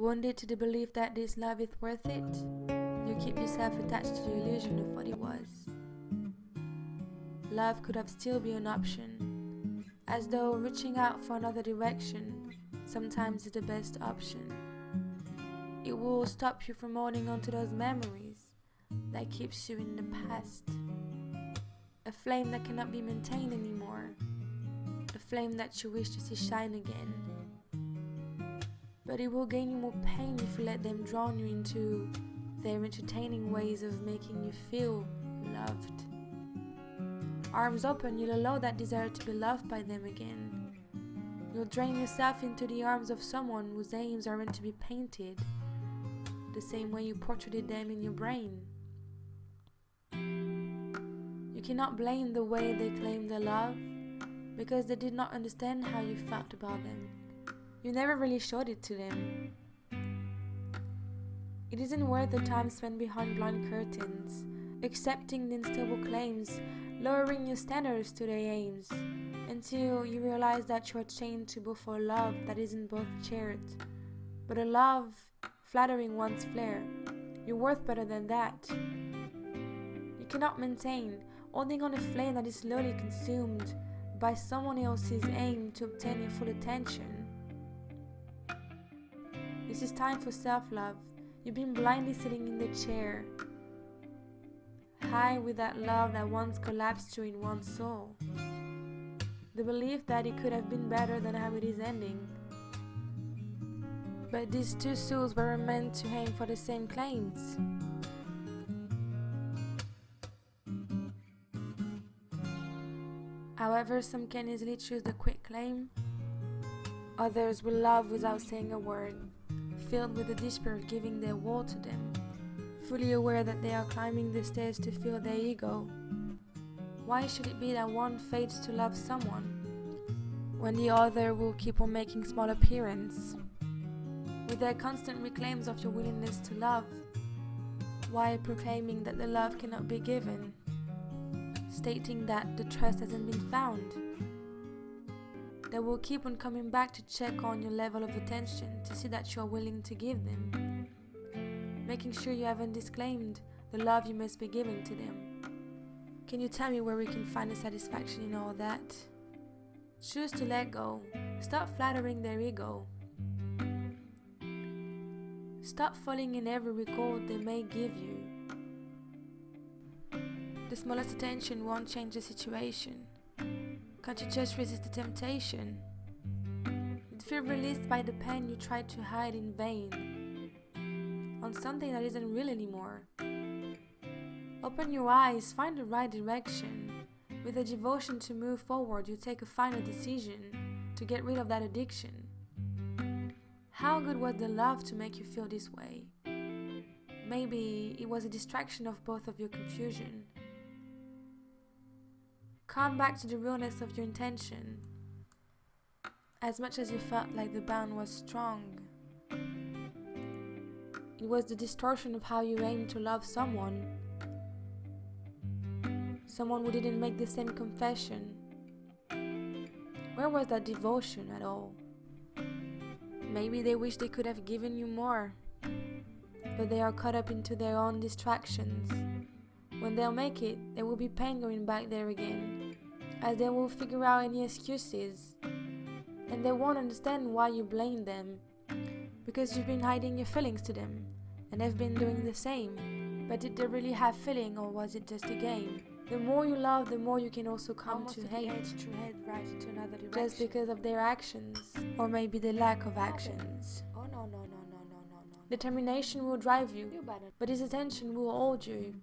Wounded to the belief that this love is worth it, you keep yourself attached to the illusion of what it was. Love could have still been an option, as though reaching out for another direction sometimes is the best option. It will stop you from holding on to those memories that keeps you in the past. A flame that cannot be maintained anymore. A flame that you wish to see shine again. But it will gain you more pain if you let them draw you into their entertaining ways of making you feel loved. Arms open, you'll allow that desire to be loved by them again. You'll drain yourself into the arms of someone whose aims are meant to be painted, the same way you portrayed them in your brain. You cannot blame the way they claimed their love, because they did not understand how you felt about them. You never really showed it to them. It isn't worth the time spent behind blind curtains, accepting the unstable claims, lowering your standards to their aims, until you realize that you are chained to both a love that isn't both shared, but a love flattering one's flair. You're worth better than that. You cannot maintain holding on a flame that is slowly consumed by someone else's aim to obtain your full attention. This is time for self-love. You've been blindly sitting in the chair, high with that love that once collapsed you in one's soul. The belief that it could have been better than how it is ending. But these two souls were meant to aim for the same claims. However, some can easily choose the quick claim. Others will love without saying a word, filled with the despair of giving their all to them, fully aware that they are climbing the stairs to fill their ego. Why should it be that one fates to love someone, when the other will keep on making small appearance? With their constant reclaims of your willingness to love, while proclaiming that the love cannot be given, stating that the trust hasn't been found. They will keep on coming back to check on your level of attention to see that you are willing to give them, making sure you haven't disclaimed the love you must be giving to them. Can you tell me where we can find the satisfaction in all that? Choose to let go. Stop flattering their ego. Stop falling in every record they may give you. The smallest attention won't change the situation. Can't you just resist the temptation? You'd feel released by the pain you tried to hide in vain, on something that isn't real anymore. Open your eyes, find the right direction. With a devotion to move forward, you take a final decision to get rid of that addiction. How good was the love to make you feel this way? Maybe it was a distraction of both of your confusion. Come back to the realness of your intention. As much as you felt like the bond was strong, it was the distortion of how you aimed to love someone who didn't make the same confession. Where was that devotion at all? Maybe they wish they could have given you more, but they are caught up into their own distractions. When they'll make it, there will be pain going back there again, as they will figure out any excuses, and they won't understand why you blame them, because you've been hiding your feelings to them, and they've been doing the same. But did they really have feeling, or was it just a game? The more you love, the more you can also come to hate, right into another direction, just because of their actions, or maybe the lack of actions. Oh no. Determination will drive you, but his attention will hold you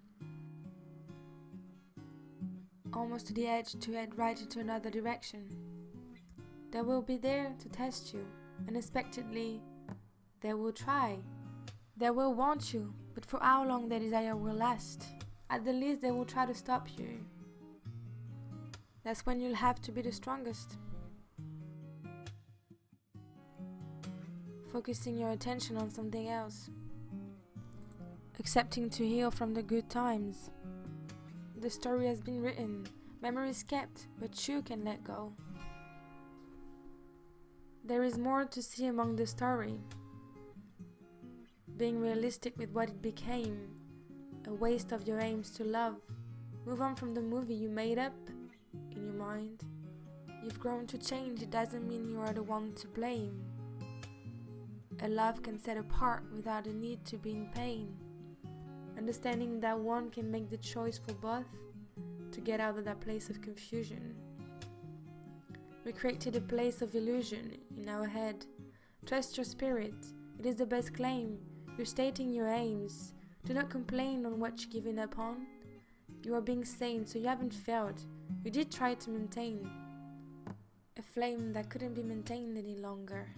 almost to the edge to head right into another direction. They will be there to test you. Unexpectedly, they will try. They will want you, but for how long their desire will last? At the least, they will try to stop you. That's when you'll have to be the strongest. Focusing your attention on something else. Accepting to heal from the good times. The story has been written, memories kept, but you can let go. There is more to see among the story. being realistic with what it became, a waste of your aims to love. Move on from the movie you made up in your mind. You've grown to change, it doesn't mean you are the one to blame. A love can set apart without a need to be in pain. Understanding that one can make the choice for both to get out of that place of confusion. We created a place of illusion in our head. Trust your spirit, it is the best claim. You're stating your aims. Do not complain on what you're giving up on. You are being sane, so you haven't failed. You did try to maintain a flame that couldn't be maintained any longer.